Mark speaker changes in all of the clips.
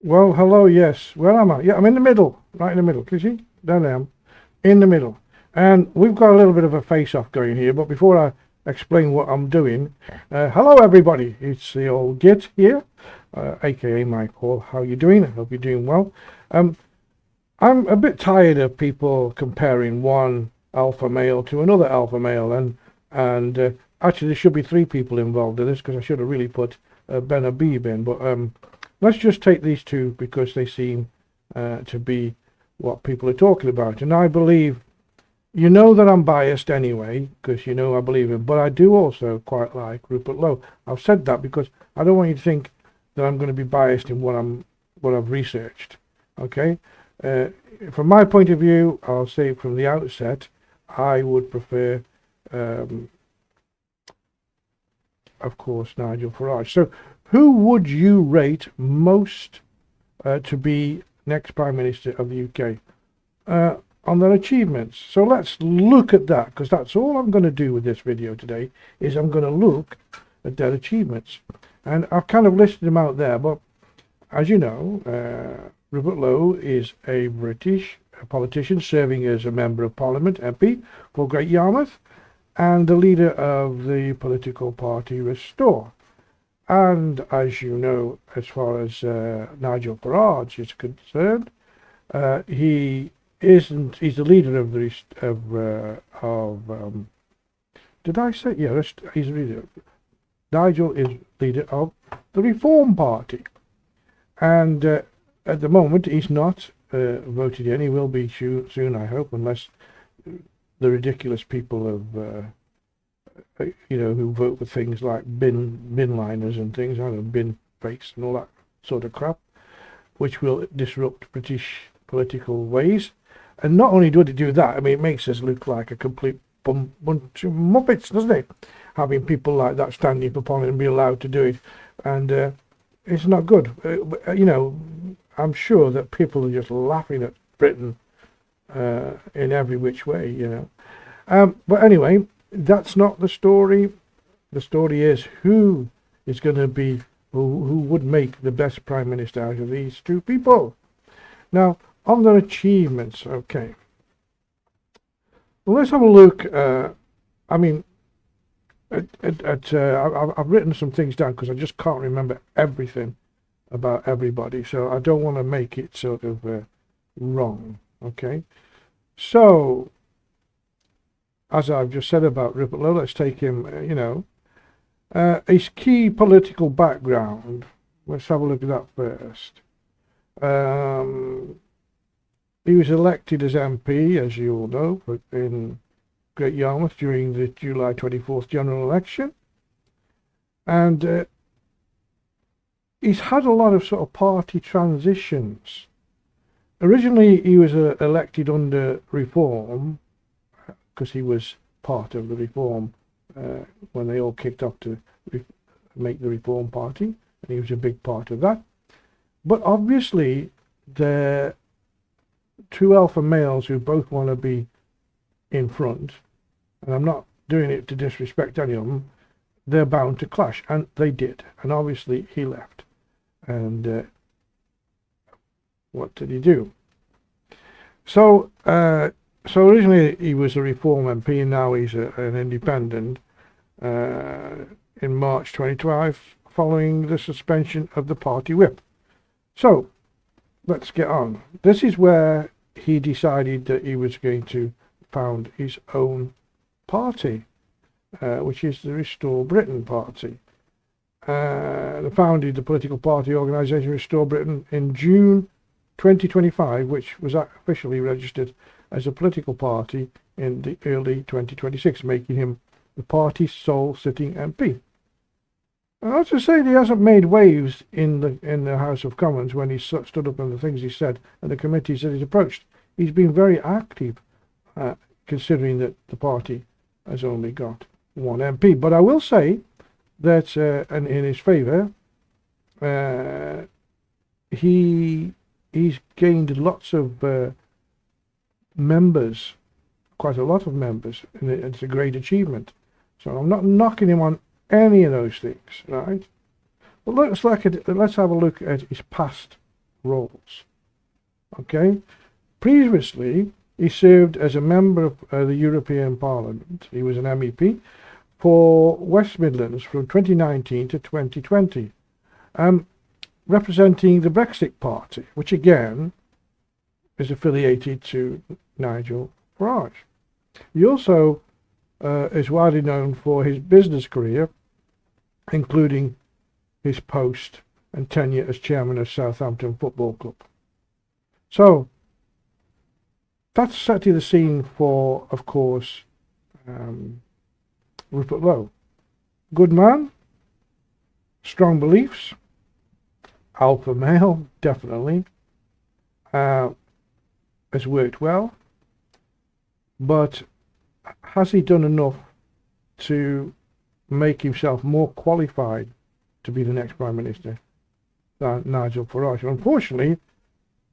Speaker 1: Well, hello, yes. Where am I? Yeah, I'm in the middle, right in the middle. Can you see? Down there, I'm in the middle. And we've got a little bit of a face-off going here, but before I explain what I'm doing, hello everybody. It's the old Git here, aka Michael. How you doing? I hope you're doing well. I'm a bit tired of people comparing one alpha male to another alpha male, and actually there should be three people involved in this because I should have really put Ben Habib in, but let's just take these two because they seem to be what people are talking about. And I believe, you know that I'm biased anyway, because you know I believe him, but I do also quite like Rupert Lowe. I've said that because I don't want you to think that I'm going to be biased in what I've researched. Okay? From my point of view, I'll say from the outset, I would prefer, of course, Nigel Farage. So, who would you rate most to be next Prime Minister of the UK on their achievements? So let's look at that, because that's all I'm going to do with this video today, is I'm going to look at their achievements. And I've kind of listed them out there, but as you know, Rupert Lowe is a British politician serving as a Member of Parliament, MP, for Great Yarmouth, and the leader of the political party Restore. And as you know, as far as Nigel Farage is concerned, he's the leader of the did I say, yeah, he's the leader. Nigel is leader of the Reform Party, and at the moment he's not voted in. He will be soon, I hope, unless the ridiculous people of who vote for things like bin liners and things, I don't know, bin face and all that sort of crap, which will disrupt British political ways. And not only would it do that, I mean, it makes us look like a complete bunch of muppets, doesn't it? Having people like that standing for Parliament and be allowed to do it. And it's not good. I'm sure that people are just laughing at Britain in every which way, But anyway, that's not the story. The story is who is going to be, who would make the best Prime Minister out of these two people. Now, on their achievements, okay. Well, let's have a look. I've written some things down because I just can't remember everything about everybody, so I don't want to make it sort of wrong. Okay, so as I've just said about Rupert Lowe, let's take him. His key political background. Let's have a look at that first. He was elected as MP, as you all know, in Great Yarmouth during the July 24th general election. And he's had a lot of sort of party transitions. Originally, he was elected under Reform, because he was part of the Reform when they all kicked off to make the Reform Party, and he was a big part of that. But obviously, they're two alpha males who both want to be in front, and I'm not doing it to disrespect any of them, they're bound to clash, and they did. And obviously he left. And what did he do? So originally he was a Reform MP, and now he's an independent in March 2012, following the suspension of the party whip. So let's get on. This is where he decided that he was going to found his own party, which is the Restore Britain Party. They founded the political party organisation Restore Britain in June 2025, which was officially registered as a political party in the early 2026, making him the party's sole sitting MP. And I have to say, he hasn't made waves in the House of Commons when he stood up and the things he said and the committees that he's approached. He's been very active, considering that the party has only got one MP. But I will say that, and in his favour, he's gained lots of members, quite a lot of members, and it's a great achievement. So I'm not knocking him on any of those things, right? But let's have a look at his past roles. Okay? Previously, he served as a member of the European Parliament. He was an MEP for West Midlands from 2019 to 2020, representing the Brexit Party, which again is affiliated to Nigel Farage. He also is widely known for his business career, including his post and tenure as chairman of Southampton Football Club. So, that's setting the scene for, of course, Rupert Lowe. Good man, strong beliefs, alpha male, definitely, has worked well, but has he done enough to make himself more qualified to be the next Prime Minister than Nigel Farage? Unfortunately,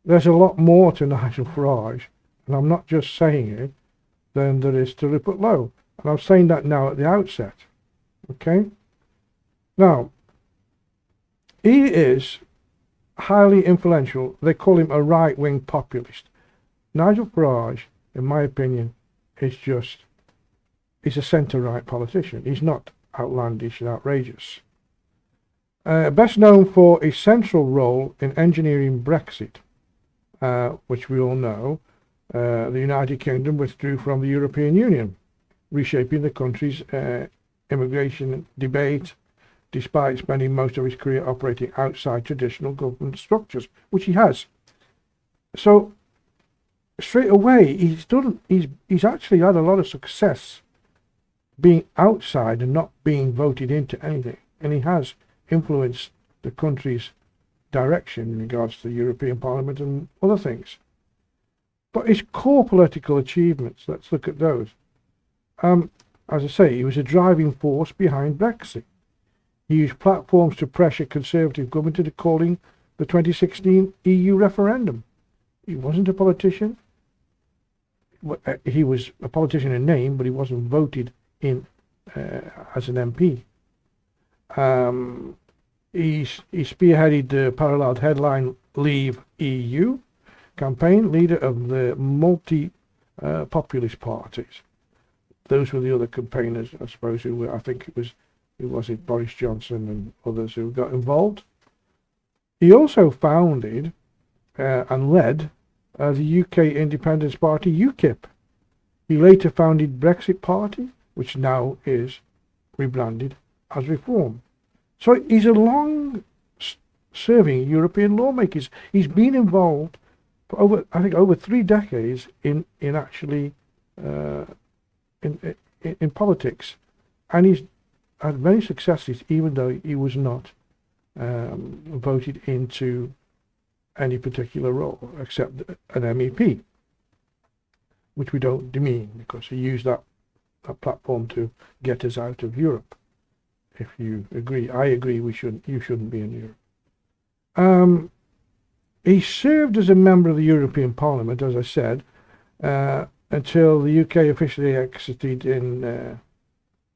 Speaker 1: there's a lot more to Nigel Farage, and I'm not just saying it, than there is to Rupert Lowe. And I'm saying that now at the outset. Okay? Now, he is highly influential. They call him a right-wing populist. Nigel Farage, in my opinion, he's a centre-right politician. He's not outlandish and outrageous. Best known for his central role in engineering Brexit, which we all know. The United Kingdom withdrew from the European Union, reshaping the country's immigration debate, despite spending most of his career operating outside traditional government structures, which he has. So straight away, he's actually had a lot of success being outside and not being voted into anything, and he has influenced the country's direction in regards to the European Parliament and other things. But his core political achievements, let's look at those. As I say, he was a driving force behind Brexit. He used platforms to pressure Conservative government into calling the 2016 EU referendum. He wasn't a politician. He was a politician in name, but he wasn't voted in as an MP. He spearheaded the parallel headline Leave EU campaign, leader of the multi-populist parties. Those were the other campaigners, I suppose, who were, I think it was Boris Johnson and others who got involved. He also founded and led the UK Independence Party, UKIP. He later founded Brexit Party, which now is rebranded as Reform. So he's a long-serving European lawmaker. He's been involved for over 3 decades in politics, and he's had many successes, even though he was not voted into any particular role except an MEP, which we don't demean because he used that platform to get us out of Europe. If you agree, I agree. You shouldn't be in Europe. He served as a member of the European Parliament, as I said, until the UK officially exited in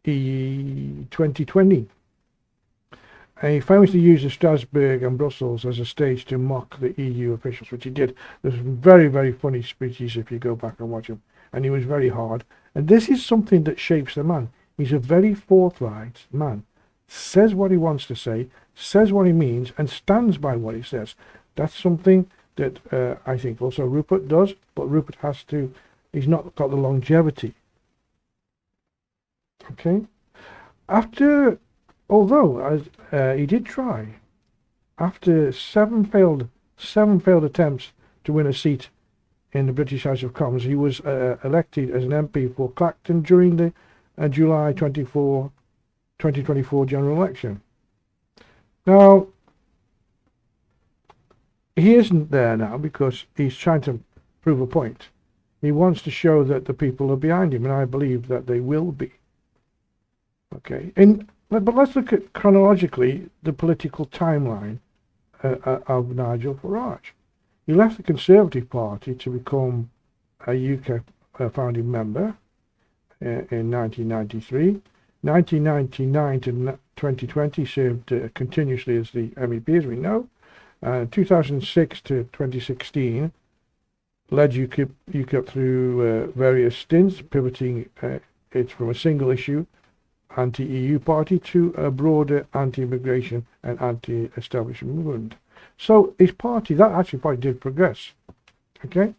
Speaker 1: 2020. He famously used Strasbourg and Brussels as a stage to mock the EU officials, which he did. There's some very, very funny speeches if you go back and watch him. And he was very hard. And this is something that shapes the man. He's a very forthright man. Says what he wants to say, says what he means, and stands by what he says. That's something that I think also Rupert does, but Rupert he's not got the longevity. Okay? Although he did try, after seven failed attempts to win a seat in the British House of Commons, he was elected as an MP for Clacton during the July 2024 general election. Now, he isn't there now because he's trying to prove a point. He wants to show that the people are behind him, and I believe that they will be. Okay, but let's look at chronologically the political timeline of Nigel Farage. He left the Conservative Party to become a UK founding member in 1993. 1999 to 2020 served continuously as the MEP, as we know. 2006 to 2016, led UKIP through various stints, pivoting it from a single issue anti-EU party to a broader anti-immigration and anti-establishment movement. So his party, that actually party did progress. Okay.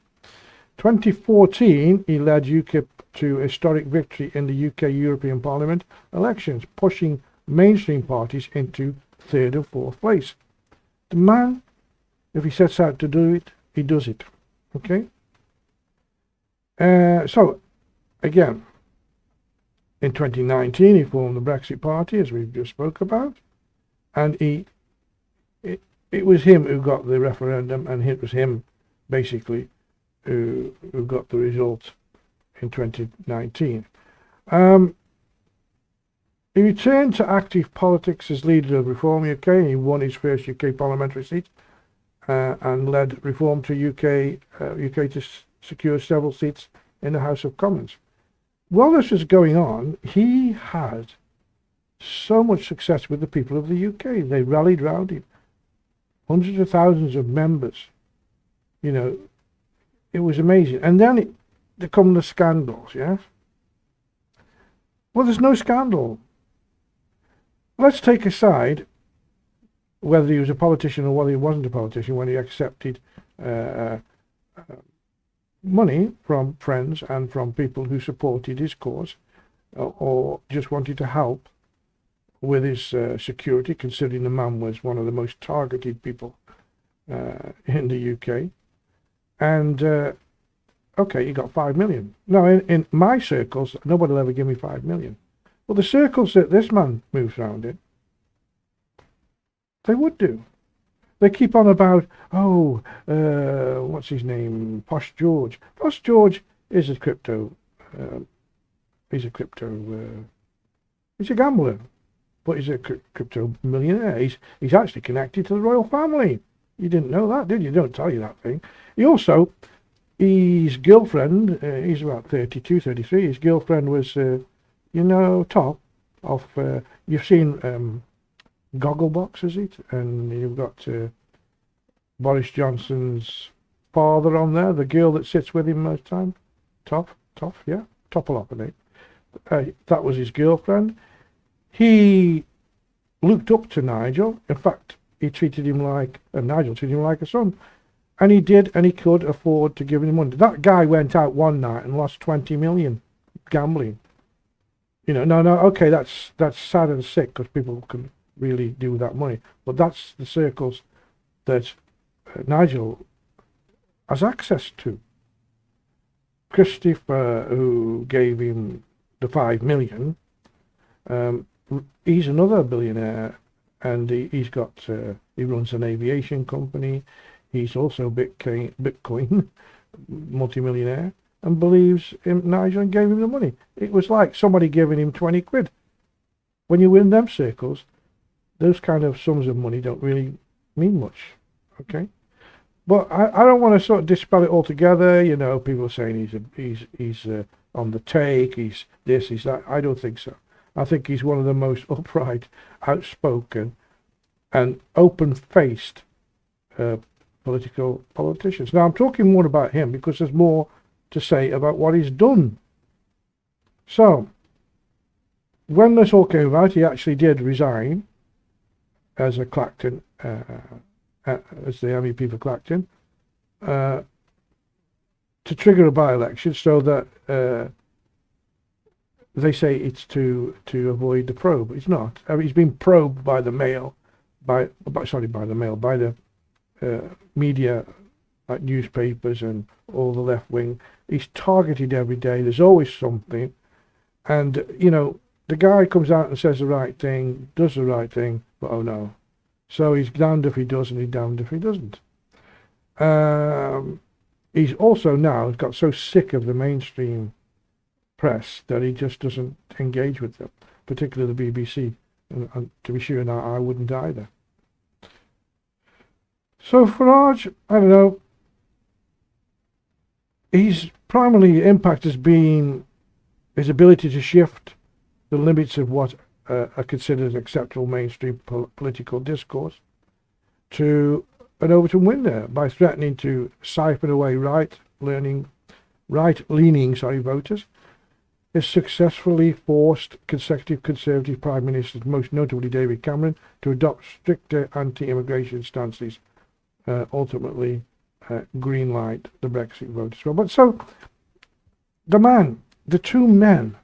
Speaker 1: 2014, he led UKIP to historic victory in the UK European Parliament elections, pushing mainstream parties into third and fourth place. The man, if he sets out to do it, he does it. Okay. So, again, in 2019, he formed the Brexit Party, as we've just spoke about, and it was him who got the referendum, and it was him, basically, who got the result in 2019. He returned to active politics as leader of Reform UK. He won his first UK parliamentary seat and led Reform to UK to secure several seats in the House of Commons. While this was going on, he had so much success with the people of the UK. They rallied round him. Hundreds of thousands of members. You know, it was amazing. And then there come the scandals, yeah? Well, there's no scandal. Let's take aside whether he was a politician or whether he wasn't a politician when he accepted money from friends and from people who supported his cause or just wanted to help with his security, considering the man was one of the most targeted people in the UK. And okay, you got 5 million. Now, in my circles, nobody will ever give me 5 million. Well, the circles that this man moves around in, they would do. They keep on about, oh, what's his name? Posh George. Posh George is a crypto. He's a gambler, but he's a crypto millionaire. He's actually connected to the royal family. You didn't know that, did you? Don't tell you that thing. He also, his girlfriend, he's about 32, 33. His girlfriend was, you know, top of, you've seen Gogglebox, is it? And you've got Boris Johnson's father on there, the girl that sits with him most time. Yeah, Topolopany. That was his girlfriend. He looked up to Nigel. In fact, he treated him like, Nigel treated him like a son. And he did, and he could afford to give him money. That guy went out one night and lost 20 million gambling. You know, no, okay, that's sad and sick because people can really do with that money. But that's the circles that Nigel has access to. Christopher, who gave him the 5 million, he's another billionaire, and he runs an aviation company. He's also Bitcoin multimillionaire, and believes in Nigel and gave him the money. It was like somebody giving him 20 quid. When you win them circles, those kind of sums of money don't really mean much, okay? But I don't want to sort of dispel it altogether. You know, people are saying he's on the take, he's this, he's that. I don't think so. I think he's one of the most upright, outspoken, and open-faced politicians. Now, I'm talking more about him because there's more to say about what he's done. So, when this all came about, he actually did resign as a Clacton, as the MEP for Clacton, to trigger a by-election, so that they say it's to avoid the probe. It's not. I mean, he's been probed by the Mail, by the media, like newspapers and all the left wing. He's targeted every day. There's always something, and you know, the guy comes out and says the right thing, does the right thing, but oh no. So he's damned if he does and he's damned if he doesn't. He's also now got so sick of the mainstream press that he just doesn't engage with them, particularly the BBC. And to be sure, now I wouldn't either. So Farage, I don't know, his primary impact has been his ability to shift the limits of what are considered acceptable mainstream political discourse to an Overton winner by threatening to siphon away right-leaning voters. Has successfully forced consecutive Conservative Prime Ministers, most notably David Cameron, to adopt stricter anti-immigration stances, ultimately greenlight the Brexit vote as well. But so, the two men,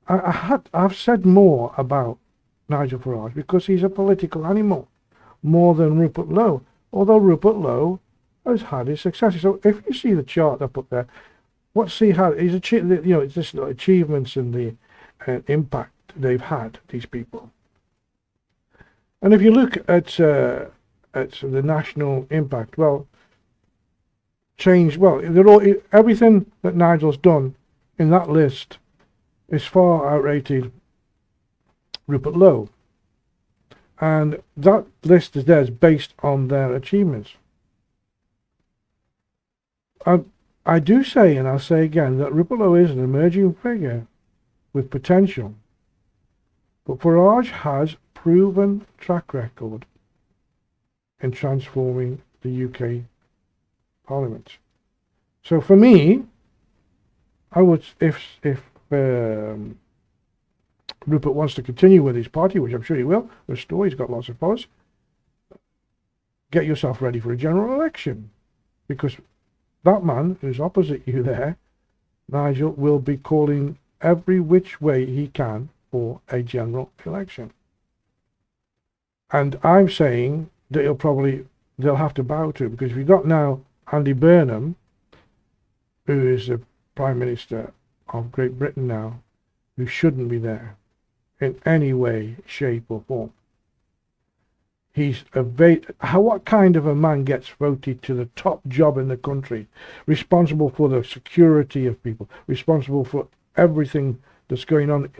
Speaker 1: I've said more about Nigel Farage because he's a political animal, more than Rupert Lowe, although Rupert Lowe has had his successes. So if you see the chart I put there, what's he had? He's achieved, it's just achievements and the impact they've had, these people. And if you look at the national impact, well, they're all, everything that Nigel's done in that list is far outrated Rupert Lowe. And that list is there is based on their achievements. I do say, and I'll say again, that Rupert Lowe is an emerging figure with potential. But Farage has proven track record in transforming the UK Parliament. So for me, I would, if Rupert wants to continue with his party, which I'm sure he will, restore, he's got lots of followers, get yourself ready for a general election. Because that man who's opposite you there, Nigel, will be calling every which way he can for a general election. And I'm saying that they'll have to bow to, because we've got now Andy Burnham, who is the Prime Minister of Great Britain now, who shouldn't be there in any way, shape or form. He's what kind of a man gets voted to the top job in the country, responsible for the security of people, responsible for everything that's going on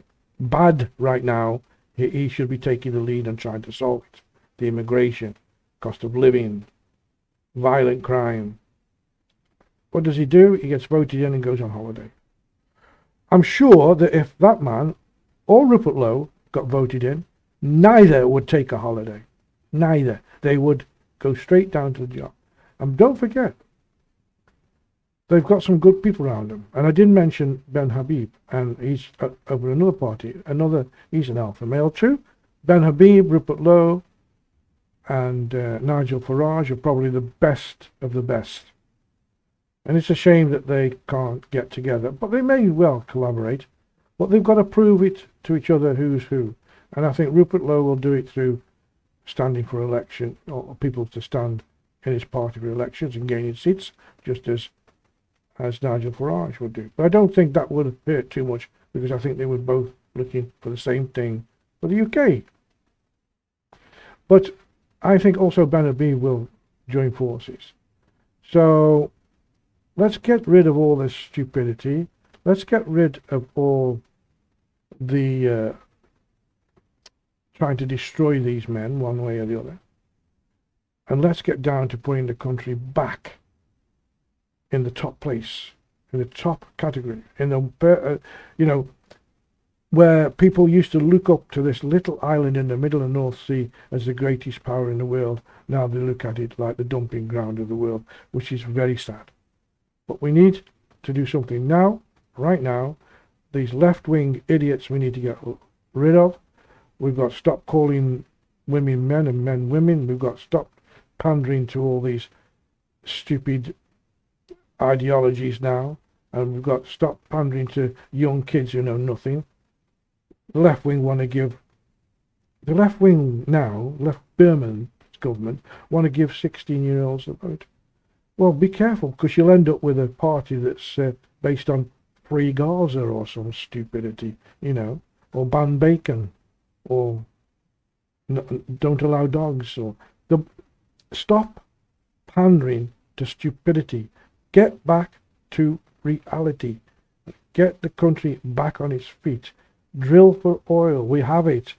Speaker 1: bad right now? He should be taking the lead and trying to solve it. The immigration, cost of living, violent crime. What does he do? He gets voted in and goes on holiday. I'm sure that if that man or Rupert Lowe got voted in, neither would take a holiday. Neither. They would go straight down to the job. And don't forget, they've got some good people around them. And I did mention Ben Habib, and he's over another party. He's an alpha male too. Ben Habib, Rupert Lowe, and Nigel Farage are probably the best of the best. And it's a shame that they can't get together. But they may well collaborate. But they've got to prove it to each other who's who. And I think Rupert Lowe will do it through standing for election, or people to stand in his party for elections and gaining seats, just as Nigel Farage would do. But I don't think that would hurt too much, because I think they were both looking for the same thing for the UK. But I think also Ben Habib will join forces. So let's get rid of all this stupidity. Let's get rid of all the trying to destroy these men one way or the other. And let's get down to putting the country back in the top place, in the top category, in the, where people used to look up to this little island in the middle of the North Sea as the greatest power in the world. Now they look at it like the dumping ground of the world, which is very sad. But we need to do something now, right now. These left-wing idiots we need to get rid of. We've got to stop calling women men and men women. We've got to stop pandering to all these stupid ideologies now. And we've got to stop pandering to young kids who know nothing. The left-wing want to give... The left-wing now, left Burman's government, want to give 16-year-olds a vote. Well, be careful, because you'll end up with a party that's based on free Gaza or some stupidity, or ban bacon, or don't allow dogs, or stop pandering to stupidity. Get back to reality. Get the country back on its feet. Drill for oil. We have it.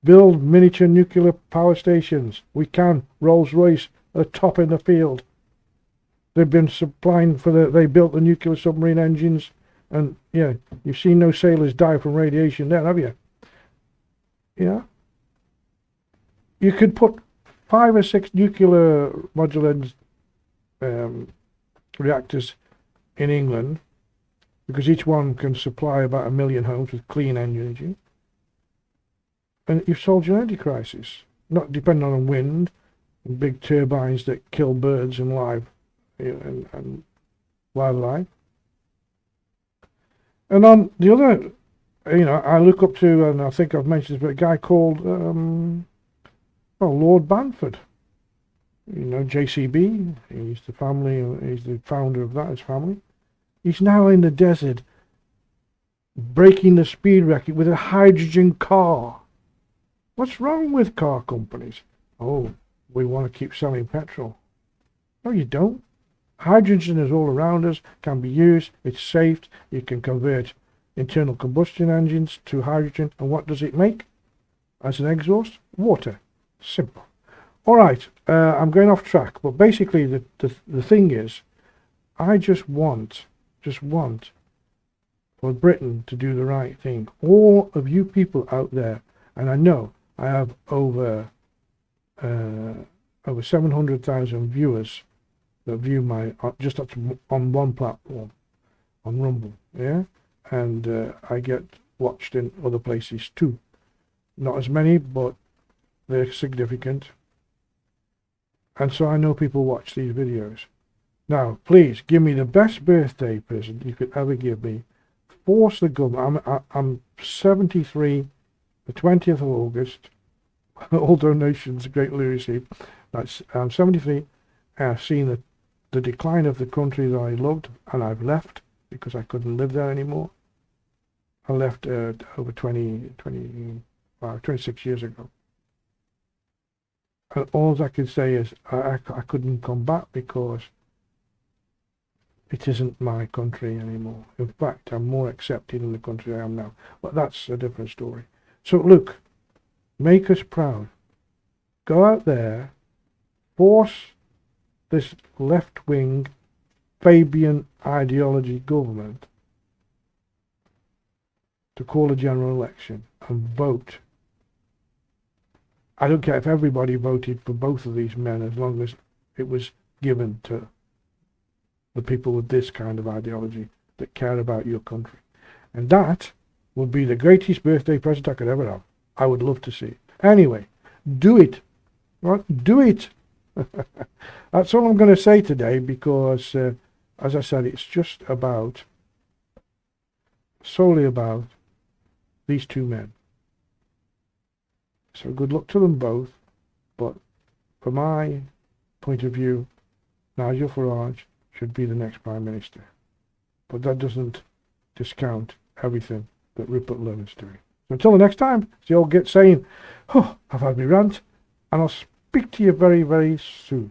Speaker 1: Build miniature nuclear power stations. We can. Rolls-Royce are top in the field. They've been supplying they built the nuclear submarine engines, and yeah, you've seen no sailors die from radiation there, have you? Yeah. You could put 5 or 6 nuclear modular reactors in England, because each one can supply about 1 million homes with clean energy. And you've solved your energy crisis, not depending on wind and big turbines that kill birds and and wildlife. And on the other, I look up to, and I think I've mentioned this, but a guy called Lord Banford. JCB. He's the founder of that, his family. He's now in the desert, breaking the speed record with a hydrogen car. What's wrong with car companies? Oh, we want to keep selling petrol. No, you don't. Hydrogen is all around us, can be used, it's safe, you can convert internal combustion engines to hydrogen, and what does it make as an exhaust? Water. Simple. Alright, I'm going off track, but basically the thing is, I just want for Britain to do the right thing. All of you people out there, and I know I have over 700,000 viewers that view my just on one platform, on Rumble, yeah, and I get watched in other places too. Not as many, but they're significant, and so I know people watch these videos. Now, please give me the best birthday present you could ever give me. Force the government. I'm 73, the 20th of August. All donations greatly received. I'm 73. I've seen the decline of the country that I loved, and I've left because I couldn't live there anymore. I left over 26 years ago. And all I can say is I couldn't come back because it isn't my country anymore. In fact, I'm more accepted in the country I am now. But that's a different story. So look, make us proud. Go out there, force this left-wing Fabian ideology government to call a general election and vote. I don't care if everybody voted for both of these men, as long as it was given to the people with this kind of ideology that care about your country. And that would be the greatest birthday present I could ever have. I would love to see it. Anyway, do it. Right? Do it. That's all I'm going to say today, because as I said, it's just solely about these two men. So good luck to them both, but from my point of view, Nigel Farage should be the next Prime Minister. But that doesn't discount everything that Rupert Lowe is doing. So until the next time, as the old git saying, oh, I've had me rant, and I'll speak to you very, very soon.